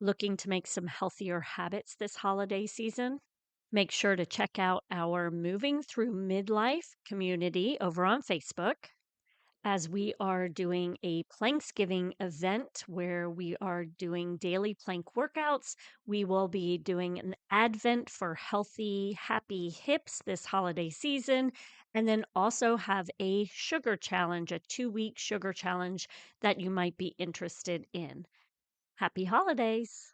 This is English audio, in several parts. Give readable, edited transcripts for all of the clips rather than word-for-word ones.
Looking to make some healthier habits this holiday season? Make sure to check out our Moving Through Midlife community over on Facebook, as we are doing a Planksgiving event where we are doing daily plank workouts. We will be doing an Advent for healthy, happy hips this holiday season, and then also have a sugar challenge, a 2-week sugar challenge that you might be interested in. Happy holidays!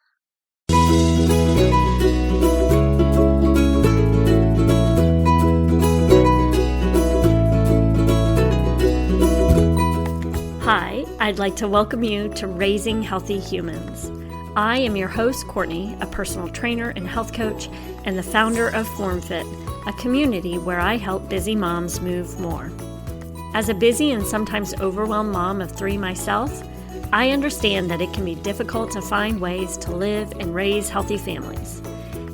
Hi, I'd like to welcome you to Raising Healthy Humans. I am your host, Courtney, a personal trainer and health coach, and the founder of FormFit, a community where I help busy moms move more. As a busy and sometimes overwhelmed mom of 3 myself, I understand that it can be difficult to find ways to live and raise healthy families.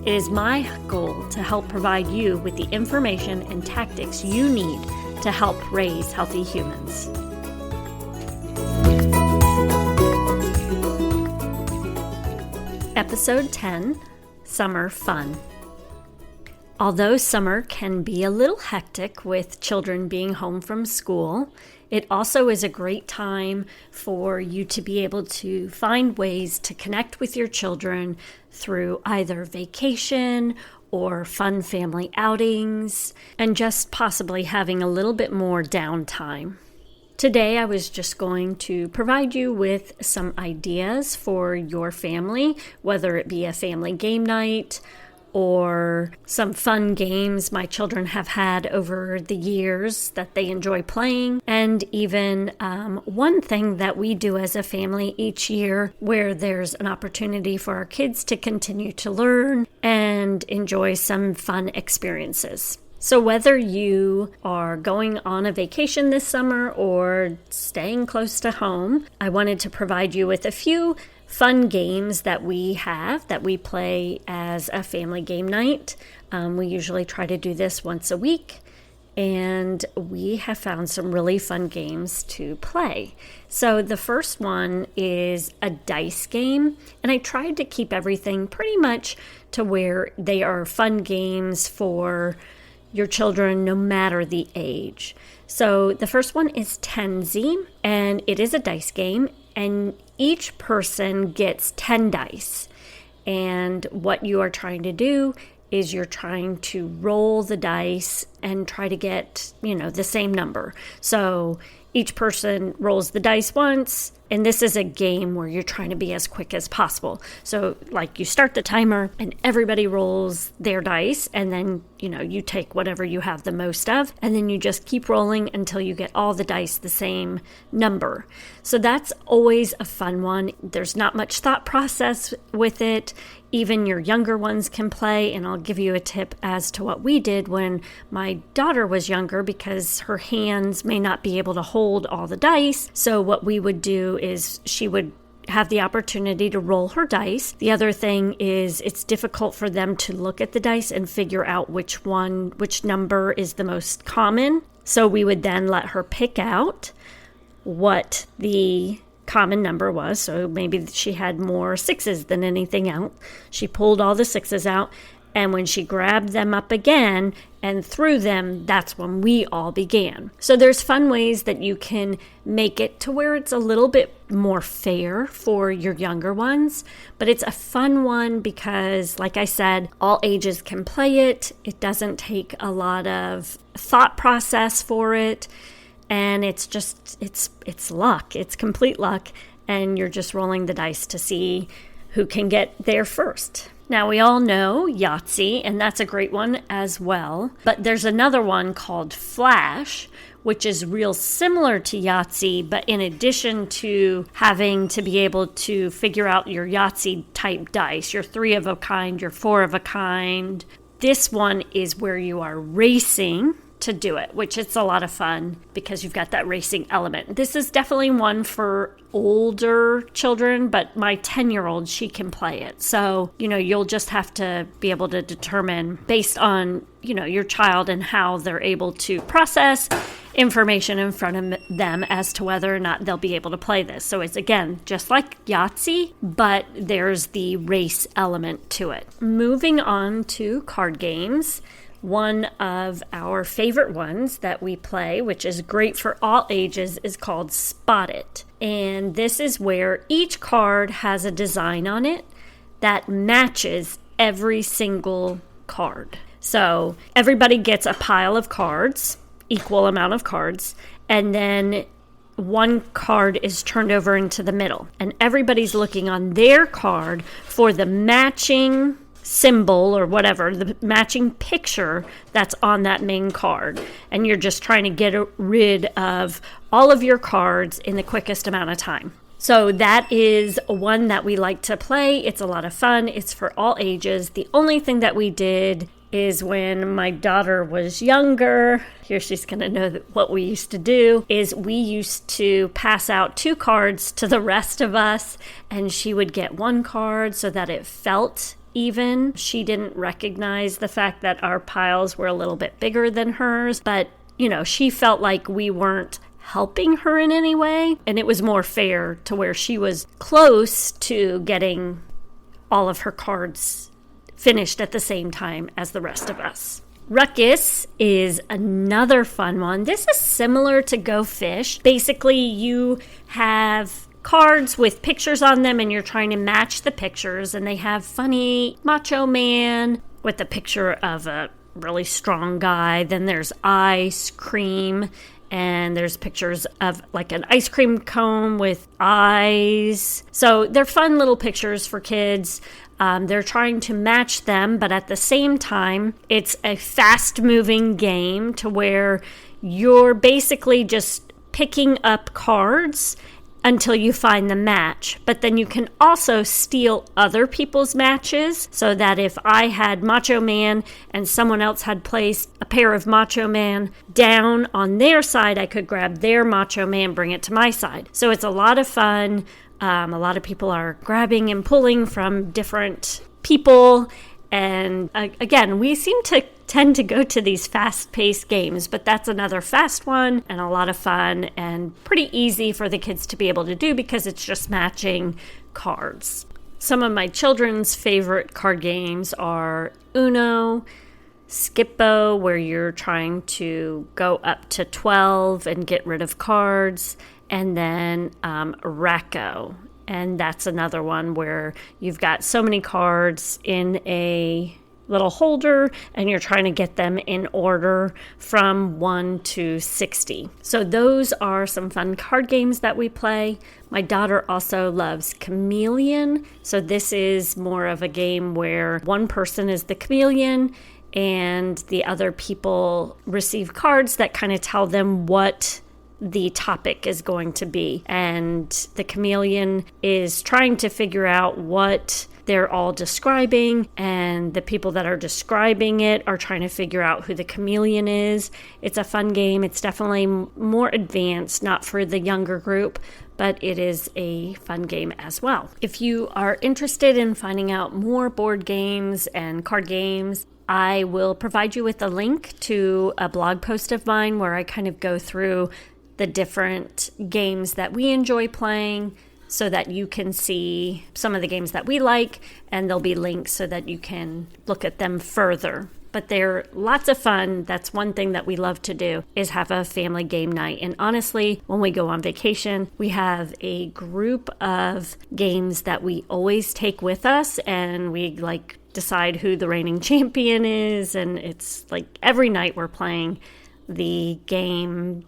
It is my goal to help provide you with the information and tactics you need to help raise healthy humans. Episode 10, Summer Fun. Although summer can be a little hectic with children being home from school, it also is a great time for you to be able to find ways to connect with your children through either vacation or fun family outings, and just possibly having a little bit more downtime. Today, I was just going to provide you with some ideas for your family, whether it be a family game night or some fun games my children have had over the years that they enjoy playing, and even one thing that we do as a family each year where there's an opportunity for our kids to continue to learn and enjoy some fun experiences. So whether you are going on a vacation this summer or staying close to home, I wanted to provide you with a few fun games that we have that we play as a family game night. We usually try to do this once a week, and we have found some really fun games to play. So the first one is a dice game, and I tried to keep everything pretty much to where they are fun games for your children no matter the age. So the first one is Tenzi, and it is a dice game, and each person gets 10 dice. And what you are trying to do is you're trying to roll the dice and try to get, the same number. So each person rolls the dice once, and this is a game where you're trying to be as quick as possible. So like you start the timer and everybody rolls their dice, and then, you take whatever you have the most of, and then you just keep rolling until you get all the dice the same number. So that's always a fun one. There's not much thought process with it. Even your younger ones can play, and I'll give you a tip as to what we did when my daughter was younger, because her hands may not be able to hold all the dice. So what we would do is she would have the opportunity to roll her dice. The other thing is it's difficult for them to look at the dice and figure out which number is the most common. So we would then let her pick out what the common number was. So maybe she had more 6s than anything else. She pulled all the 6s out, and when she grabbed them up again and threw them, that's when we all began. So there's fun ways that you can make it to where it's a little bit more fair for your younger ones, but it's a fun one because, like I said, all ages can play it. It doesn't take a lot of thought process for it. And it's just, it's luck. It's complete luck. And you're just rolling the dice to see who can get there first. Now, we all know Yahtzee, and that's a great one as well. But there's another one called Flash, which is real similar to Yahtzee, but in addition to having to be able to figure out your Yahtzee type dice, your 3 of a kind, your 4 of a kind, this one is where you are racing to do it, which it's a lot of fun because you've got that racing element. This is definitely one for older children, but my 10-year-old, she can play it. So, you'll just have to be able to determine based on, your child and how they're able to process information in front of them as to whether or not they'll be able to play this. So it's, again, just like Yahtzee, but there's the race element to it. Moving on to card games. One of our favorite ones that we play, which is great for all ages, is called Spot It. And this is where each card has a design on it that matches every single card. So everybody gets a pile of cards, equal amount of cards, and then one card is turned over into the middle. And everybody's looking on their card for the matching symbol or whatever, the matching picture that's on that main card. And you're just trying to get rid of all of your cards in the quickest amount of time. So that is one that we like to play. It's a lot of fun. It's for all ages. The only thing that we did is when my daughter was younger, here she's going to know that what we used to do, is we used to pass out 2 cards to the rest of us, and she would get 1 card so that it felt even. She didn't recognize the fact that our piles were a little bit bigger than hers, but, she felt like we weren't helping her in any way, and it was more fair to where she was close to getting all of her cards finished at the same time as the rest of us. Ruckus is another fun one. This is similar to Go Fish. Basically, you have cards with pictures on them and you're trying to match the pictures, and they have funny Macho Man with a picture of a really strong guy. Then there's ice cream, and there's pictures of like an ice cream cone with eyes. So they're fun little pictures for kids. They're trying to match them, but at the same time, it's a fast-moving game to where you're basically just picking up cards until you find the match. But then you can also steal other people's matches, so that if I had Macho Man and someone else had placed a pair of Macho Man down on their side, I could grab their Macho Man, bring it to my side. So it's a lot of fun. A lot of people are grabbing and pulling from different people. And again, we seem to tend to go to these fast-paced games, but that's another fast one and a lot of fun and pretty easy for the kids to be able to do because it's just matching cards. Some of my children's favorite card games are Uno, Skippo, where you're trying to go up to 12 and get rid of cards, and then Racco. And that's another one where you've got so many cards in a little holder and you're trying to get them in order from 1 to 60. So those are some fun card games that we play. My daughter also loves Chameleon. So this is more of a game where one person is the chameleon and the other people receive cards that kind of tell them what the topic is going to be. And the chameleon is trying to figure out what they're all describing, and the people that are describing it are trying to figure out who the chameleon is. It's a fun game. It's definitely more advanced, not for the younger group, but it is a fun game as well. If you are interested in finding out more board games and card games, I will provide you with a link to a blog post of mine where I kind of go through the different games that we enjoy playing so that you can see some of the games that we like, and there'll be links so that you can look at them further. But they're lots of fun. That's one thing that we love to do, is have a family game night. And honestly, when we go on vacation, we have a group of games that we always take with us, and we decide who the reigning champion is. And it's like every night we're playing the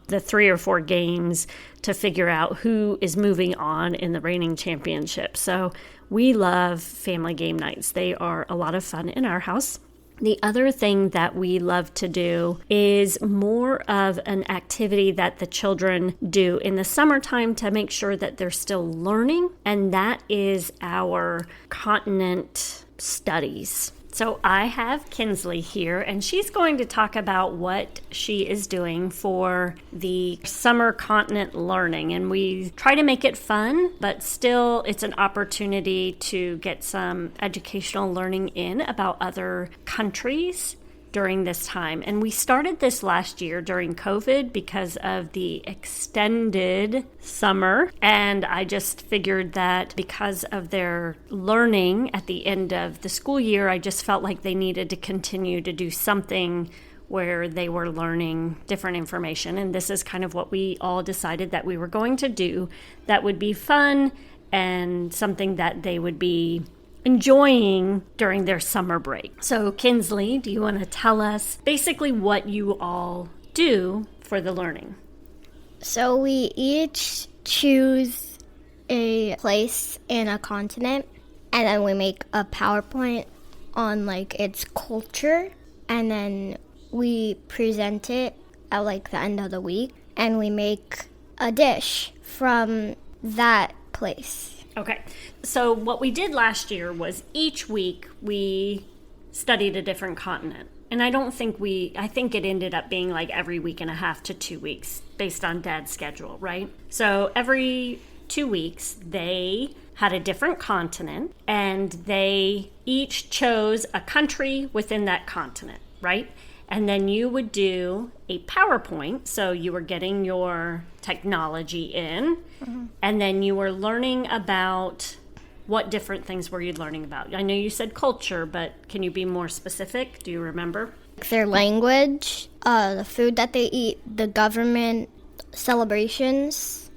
3 or 4 games to figure out who is moving on in the reigning championship. So we love family game nights. They are a lot of fun in our house. The other thing that we love to do is more of an activity that the children do in the summertime to make sure that they're still learning, and that is our continent studies. So I have Kinsley here, and she's going to talk about what she is doing for the summer continent learning. And we try to make it fun, but still it's an opportunity to get some educational learning in about other countries during this time. And we started this last year during COVID because of the extended summer. And I just figured that because of their learning at the end of the school year, I just felt like they needed to continue to do something where they were learning different information. And this is kind of what we all decided that we were going to do that would be fun and something that they would be enjoying during their summer break. So Kinsley, do you want to tell us basically what you all do for the learning? So we each choose a place in a continent, and then we make a PowerPoint on like its culture, and then we present it at like the end of the week, and we make a dish from that place. Okay, so what we did last year was each week we studied a different continent. And I think it ended up being like every week and a half to 2 weeks based on Dad's schedule, right? So every 2 weeks they had a different continent and they each chose a country within that continent, right? And then you would do a PowerPoint, so you were getting your technology in, and then you were learning about what different things were you learning about? I know you said culture, but can you be more specific? Do you remember? Their language, the food that they eat, the government celebrations,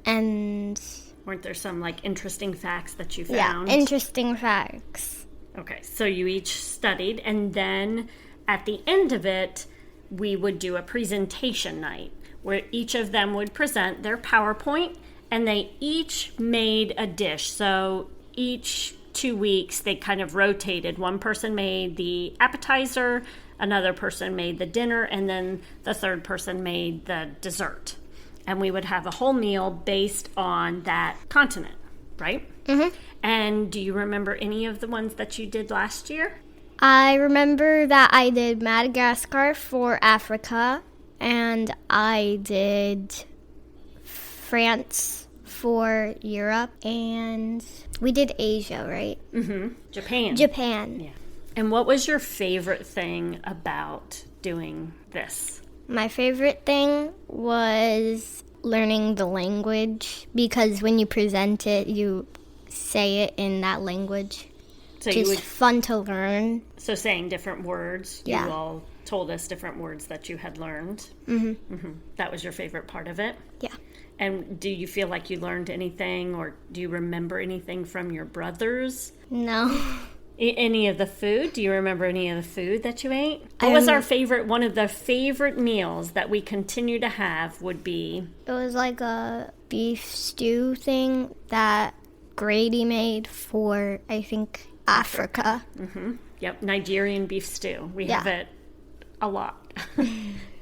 and... Weren't there some like interesting facts that you found? Yeah, interesting facts. Okay, so you each studied, and then at the end of it, we would do a presentation night where each of them would present their PowerPoint and they each made a dish. So each 2 weeks, they kind of rotated. One person made the appetizer, another person made the dinner, and then the third person made the dessert. And we would have a whole meal based on that continent, right? Mm-hmm. And do you remember any of the ones that you did last year? I remember that I did Madagascar for Africa, and I did France for Europe, and we did Asia, right? Mm-hmm. Japan. Japan. Yeah. And what was your favorite thing about doing this? My favorite thing was learning the language, because when you present it, you say it in that language. So Just fun to learn. So saying different words. Yeah. You all told us different words that you had learned. Mm-hmm. Mm-hmm. That was your favorite part of it? Yeah. And do you feel like you learned anything, or do you remember anything from your brothers? No. Any of the food? Do you remember any of the food that you ate? What was our favorite, one of the favorite meals that we continue to have would be? It was like a beef stew thing that Grady made for, I think, Africa. Mm-hmm. Yep, Nigerian beef stew. We have it a lot.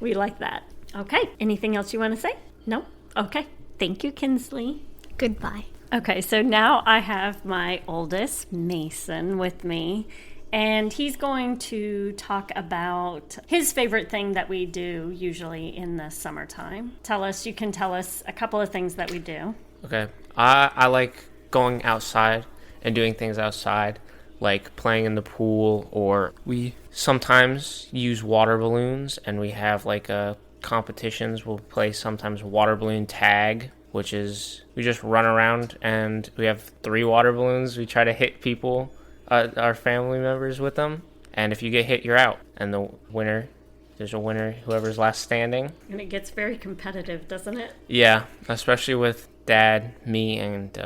We like that. Okay, anything else you want to say? No? Okay, thank you, Kinsley. Goodbye. Okay, so now I have my oldest, Mason, with me, and he's going to talk about his favorite thing that we do usually in the summertime. You can tell us a couple of things that we do. Okay, I like going outside and doing things outside, like playing in the pool, or we sometimes use water balloons, and we have like competitions. We'll play sometimes water balloon tag, which is we just run around and we have 3 water balloons. We try to hit people, our family members, with them, and if you get hit, you're out. And there's a winner, whoever's last standing. And it gets very competitive, doesn't it? Yeah, especially with Dad, me, and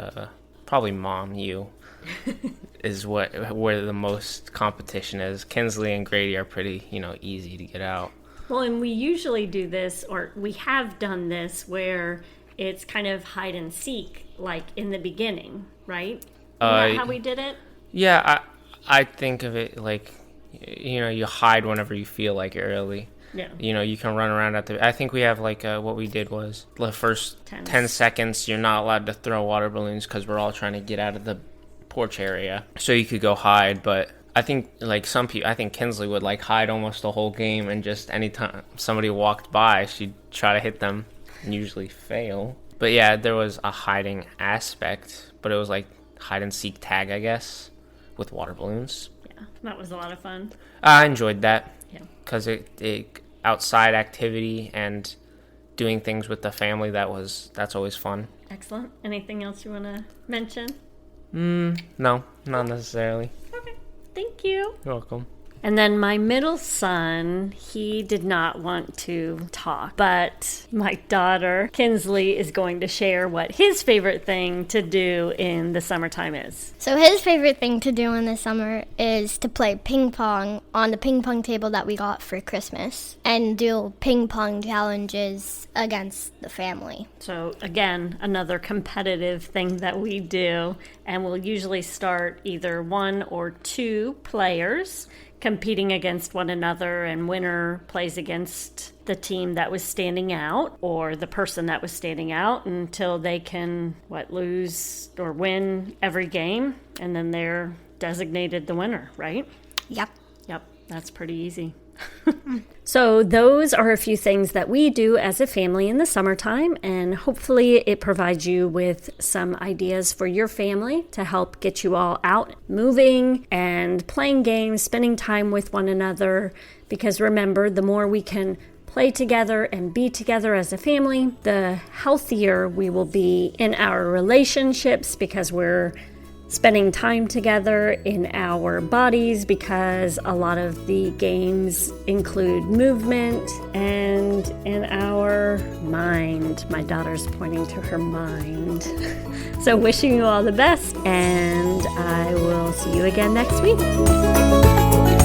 probably Mom, you, is where the most competition is. Kinsley and Grady are pretty, easy to get out. Well, and we usually do this, or we have done this, where it's kind of hide and seek, like in the beginning, right? Isn't that how we did it? Yeah, I think of it like, you hide whenever you feel like it, really. Yeah. You can run around I think we have like what we did was the first 10 seconds, you're not allowed to throw water balloons because we're all trying to get out of the porch area. So you could go hide, but I think like some people, I think Kinsley would like hide almost the whole game, and just anytime somebody walked by, she'd try to hit them and usually fail. But yeah, there was a hiding aspect, but it was like hide and seek tag, I guess, with water balloons. Yeah, that was a lot of fun. I enjoyed that. Yeah. Because it outside activity and doing things with the family, that's always fun. Excellent. Anything else you want to mention? No, not necessarily. Okay. Thank you. You're welcome. And then my middle son, he did not want to talk, but my daughter, Kinsley, is going to share what his favorite thing to do in the summertime is. So his favorite thing to do in the summer is to play ping pong on the ping pong table that we got for Christmas and do ping pong challenges against the family. So again, another competitive thing that we do, and we'll usually start either 1 or 2 players competing against one another, and winner plays against the team that was standing out or the person that was standing out until they can lose or win every game, and then they're designated the winner, right? Yep. That's pretty easy. So those are a few things that we do as a family in the summertime, and hopefully it provides you with some ideas for your family to help get you all out moving and playing games, spending time with one another, because remember, the more we can play together and be together as a family, the healthier we will be in our relationships, because we're spending time together, in our bodies, because a lot of the games include movement, and in our mind. My daughter's pointing to her mind. So wishing you all the best, and I will see you again next week.